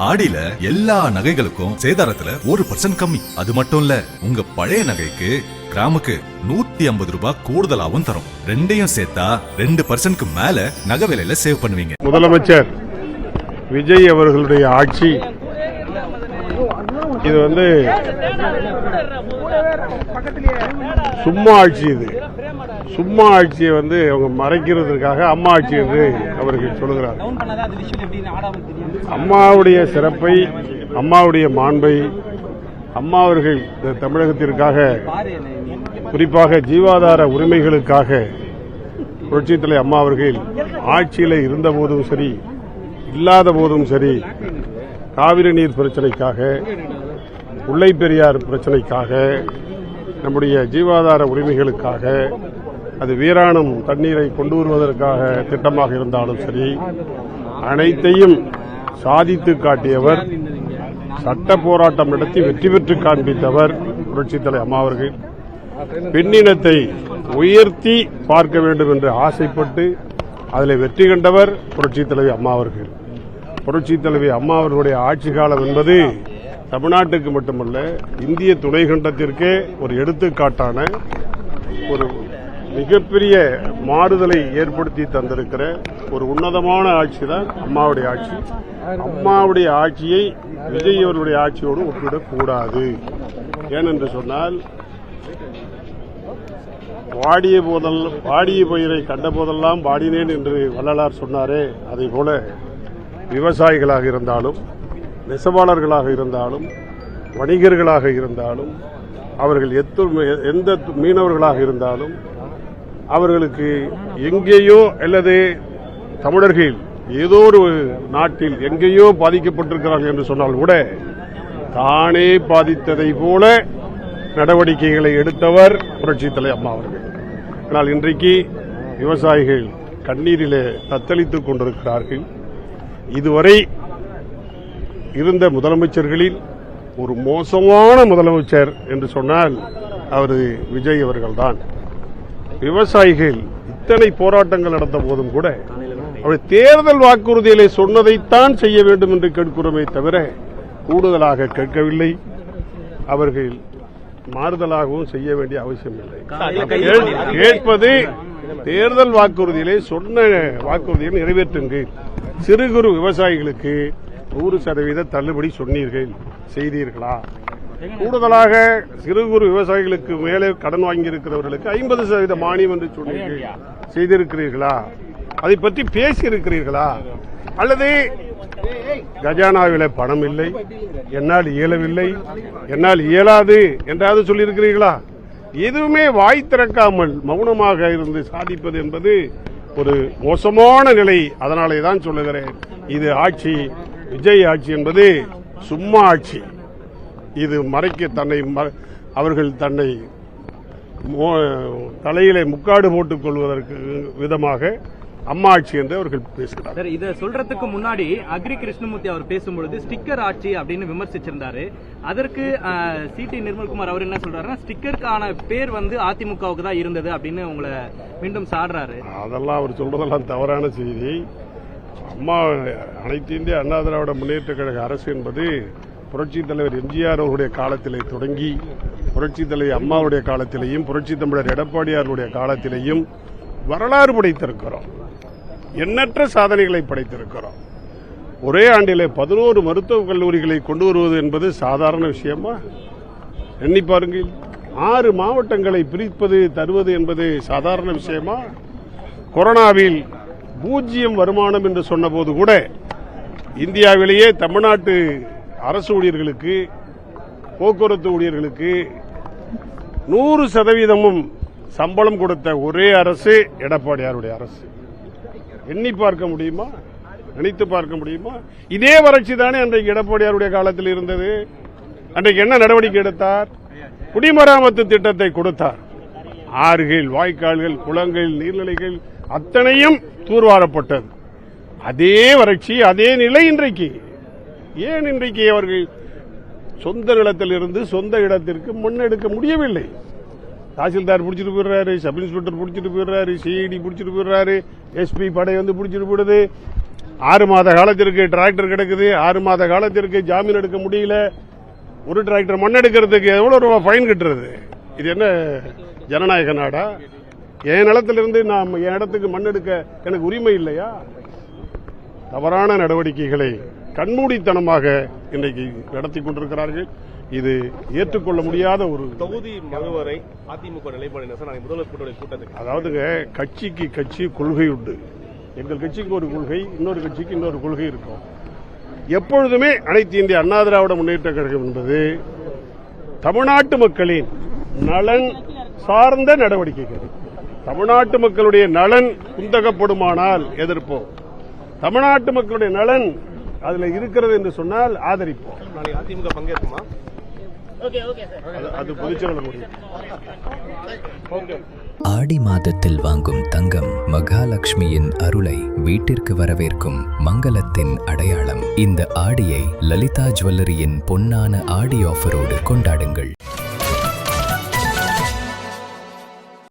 ஆடியில எல்லா நகைகளுக்கும் சேதாரத்துல 1% கம்மி. அது மட்டும் இல்ல, உங்க பழைய நகைக்கு கிராமுக்கு 150 ரூபாய் கூடுதலாவும் தரும். ரெண்டையும் சேர்த்தா 2% மேல நகை விலையில சேவ் பண்ணுவீங்க. முதலமைச்சர் விஜய் அவர்களுடைய ஆட்சி இது சும்மா ஆட்சி. இது சும்மா ஆட்சியை அவங்க மறைக்கிறதுக்காக அம்மா ஆட்சி என்று அவர்கள் சொல்லுகிறார். அம்மாவுடைய சிறப்பை, அம்மாவுடைய மாண்பை, அம்மா அவர்கள் தமிழகத்திற்காக குறிப்பாக ஜீவாதார உரிமைகளுக்காக புரட்சித் தலைவர் அம்மா அவர்கள் ஆட்சியில் இருந்த போதும் சரி, இல்லாத போதும் சரி, காவிரி நீர் பிரச்சனைக்காக, முல்லை பெரியார் பிரச்சனைக்காக, நம்முடைய ஜீவாதார உரிமைகளுக்காக, அது வீராணம் தண்ணீரை கொண்டு வருவதற்காக திட்டமாக இருந்தாலும் சரி, அனைத்தையும் சாதித்து காட்டியவர், சட்ட போராட்டம் நடத்தி வெற்றி பெற்று காண்பித்தவர் புரட்சித் தலைவர் அம்மா அவர்கள். பெண்ணினத்தை உயர்த்தி பார்க்க வேண்டும் என்று ஆசைப்பட்டு அதில் வெற்றி கண்டவர் புரட்சித் தலைவி அம்மா அவர்கள். புரட்சித் தலைவி அம்மா அவர்களுடைய ஆட்சி காலம் என்பது தமிழ்நாட்டுக்கு மட்டுமல்ல, இந்திய துணை கண்டத்திற்கே ஒரு எடுத்துக்காட்டான ஒரு மிகப்பெரிய மாறுதலை ஏற்படுத்தி தந்திருக்கிற ஒரு உன்னதமான ஆட்சி தான் அம்மாவுடைய ஆட்சி. அம்மாவுடைய ஆட்சியை விஜய் அவர்களுடைய ஆட்சியோடு ஒப்பிடக்கூடாது. ஏனென்று சொன்னால், வாடிய பயிரை கண்ட போதெல்லாம் வாடினேன் என்று வள்ளலார் சொன்னாரே, அதை போல விவசாயிகளாக இருந்தாலும், நெசவாளர்களாக இருந்தாலும், வணிகர்களாக இருந்தாலும், அவர்கள் எந்த மீனவர்களாக இருந்தாலும், அவர்களுக்கு எங்கேயோ அல்லது தமிழர்கள் ஏதோ ஒரு நாட்டில் எங்கேயோ பாதிக்கப்பட்டிருக்கிறார்கள் என்று சொன்னால் கூட தானே பாதித்ததை போல நடவடிக்கைகளை எடுத்தவர் புரட்சித் தலைவர் அம்மா அவர்கள். ஆனால் இன்றைக்கு விவசாயிகள் கண்ணீரிலே தத்தளித்துக் கொண்டிருக்கிறார்கள். இதுவரை இருந்த முதலமைச்சர்களில் ஒரு மோசமான முதலமைச்சர் என்று சொன்னால் அவர் விஜய் அவர்கள்தான். விவசாயிகள் இத்தனை போராட்டங்கள் நடந்த போதும் கூட அவர் தேர்தல் வாக்குறுதிகளை சொன்னதைத்தான் செய்ய வேண்டும் என்று கேட்கிறோமே தவிர கூடுதலாக கேட்கவில்லை. அவர்கள் மாறுதலாகவும் செய்ய வேண்டிய அவசியம் இல்லை. கேட்பது தேர்தல் வாக்குறுதிகளை சொன்ன வாக்குறுதியை நிறைவேற்றுங்கள். சிறு குறு விவசாயிகளுக்கு 100% தள்ளுபடி சொன்னீர்கள், செய்தீர்களா? கூடுதலாக சிறு குறு விவசாயிகளுக்கு மேலே கடன் வாங்கியிருக்கிறவர்களுக்கு 50% மானியம் என்று சொன்னீர்கள், செய்திருக்கிறீர்களா? அதை பற்றி பேசியிருக்கிறீர்களா? அல்லது கஜானாவில பணம் இல்லை, என்னால் இயலவில்லை, என்னால் இயலாது என்றாவது சொல்லியிருக்கிறீர்களா? எதுவுமே வாய் திறக்காமல் மௌனமாக இருந்து சாதிப்பது என்பது ஒரு மோசமான நிலை. அதனாலே தான் சொல்லுகிறேன், இது ஆட்சி, விஜய் ஆட்சி என்பது சும்மா ஆட்சி. இது மறைக்க அவர்கள் தன்னை தலையிலே முக்காடு போட்டுக் கொள்வதற்கு விதமாக அம்மா ஆட்சி என்று அவர்கள் பேசுகிறார். இதை சொல்றதுக்கு முன்னாடி அக்ரி கிருஷ்ணமூர்த்தி அவர் பேசும்பொழுது ஸ்டிக்கர் ஆட்சி அப்படின்னு விமர்சிச்சிருந்தாரு. அதற்கு சிடி நிர்மல்குமார் அவர் என்ன சொல்றாருன்னா, ஸ்டிக்கருக்கான பேர் அதிமுகவுக்கு தான் இருந்தது அப்படின்னு உங்களை மீண்டும் சாடுறாரு. அதெல்லாம் அவர் சொல்றதெல்லாம் தவறான செய்தி. அம்மா அனைத்து இந்திய அண்ணா திராவிட முன்னேற்ற கழக அரசு என்பது புரட்சித் தலைவர் எம்ஜிஆர் அவருடைய காலத்திலே தொடங்கி புரட்சித் தலைவர் அம்மாவுடைய காலத்திலேயும் புரட்சித் தமிழர் எடப்பாடியாருடைய காலத்திலேயும் வரலாறு படைத்திருக்கிறோம். எண்ணற்ற சாதனைகளை படைத்திருக்கிறோம். ஒரே ஆண்டிலே 11 மருத்துவக் கல்லூரிகளை கொண்டு வருவது என்பது சாதாரண விஷயமா? எண்ணி பாருங்கள். 6 மாவட்டங்களை பிரிப்பது, தருவது என்பது சாதாரண விஷயமா? கொரோனாவில் 0 வருமானம் என்று சொன்னபோது கூட இந்தியாவிலேயே தமிழ்நாட்டு அரசு ஊழியர்களுக்கு, போக்குவரத்து ஊழியர்களுக்கு 100% சம்பளம் கொடுத்த ஒரே அரசு எடப்பாடியாருடைய அரசு. எண்ணி பார்க்க முடியுமா? நினைத்து பார்க்க முடியுமா? இதே வறட்சி தானே அன்றைக்கு எடப்பாடியாருடைய காலத்தில் இருந்தது. அன்றைக்கு என்ன நடவடிக்கை எடுத்தார்? குடிமராமத்து திட்டத்தை கொடுத்தார். ஆறுகள், வாய்க்கால்கள், குளங்கள், நீர்நிலைகள் அத்தனையும் தூர்வாரப்பட்டது. அதே வறட்சி, அதே நிலை இன்றைக்கு. ஏன் இன்றைக்கு அவர்கள் சொந்த நிலத்தில் இருந்து சொந்த இடத்திற்கு முன்னெடுக்க முடியவில்லை? தாசில்தார் பிடிச்சிட்டு போயிடுறாரு, சப் இன்ஸ்பெக்டர் பிடிச்சிட்டு போயிடுறாரு, சிஐடி பிடிச்சிட்டு போயிடுறாரு, எஸ்பி படை பிடிச்சிட்டு போயிடுது. 6 மாத காலத்திற்கு டிராக்டர் கிடக்குது, 6 மாத காலத்திற்கு ஜாமீன் எடுக்க முடியல. ஒரு டிராக்டர் மண் எடுக்கிறதுக்கு எவ்வளவு ரூபாய் ஃபைன் கட்டுறது? இது என்ன ஜனநாயக நாடா? என் நிலத்திலிருந்து நான் என் இடத்துக்கு மண் எடுக்க எனக்கு உரிமை இல்லையா? தவறான நடவடிக்கைகளை கண்மூடித்தனமாக இன்றைக்கு நடத்தி கொண்டிருக்கிறார்கள். இது ஏற்றுக்கொள்ள முடியாத ஒரு தொகுதி மறுவரை அதிமுக நிலைப்பாடு என்ன சார்? முதல்வர் கூட்டத்துக்கு அதாவதுங்க, கட்சிக்கு கட்சி கொள்கை உண்டு. எங்கள் கட்சிக்கு ஒரு கொள்கை, இன்னொரு கட்சிக்கு இன்னொரு கொள்கை இருக்கும். எப்பொழுதுமே அனைத்து இந்திய அண்ணா திராவிட முன்னேற்ற கழகம் என்பது தமிழ்நாட்டு மக்களின் நலன் சார்ந்த நடவடிக்கைகள். தமிழ்நாட்டு மக்களுடைய நலன் குந்தகப்படுமானால் எதிர்ப்போம். தமிழ்நாட்டு மக்களுடைய நலன் அதுல இருக்கிறது என்று சொன்னால் ஆதரிப்போம். நாளைக்கு அதிமுக பங்கேற்குமா? அது பொதுச்செயலாளர் முடியும். ஆடி மாதத்தில் வாங்கும் தங்கம் மகாலட்சுமியின் அருளை வீட்டிற்கு வரவேற்கும் மங்களத்தின் அடையாளம். இந்த ஆடியை லலிதா ஜுவல்லரியின் பொன்னான ஆடி ஆஃபரோடு கொண்டாடுங்கள்.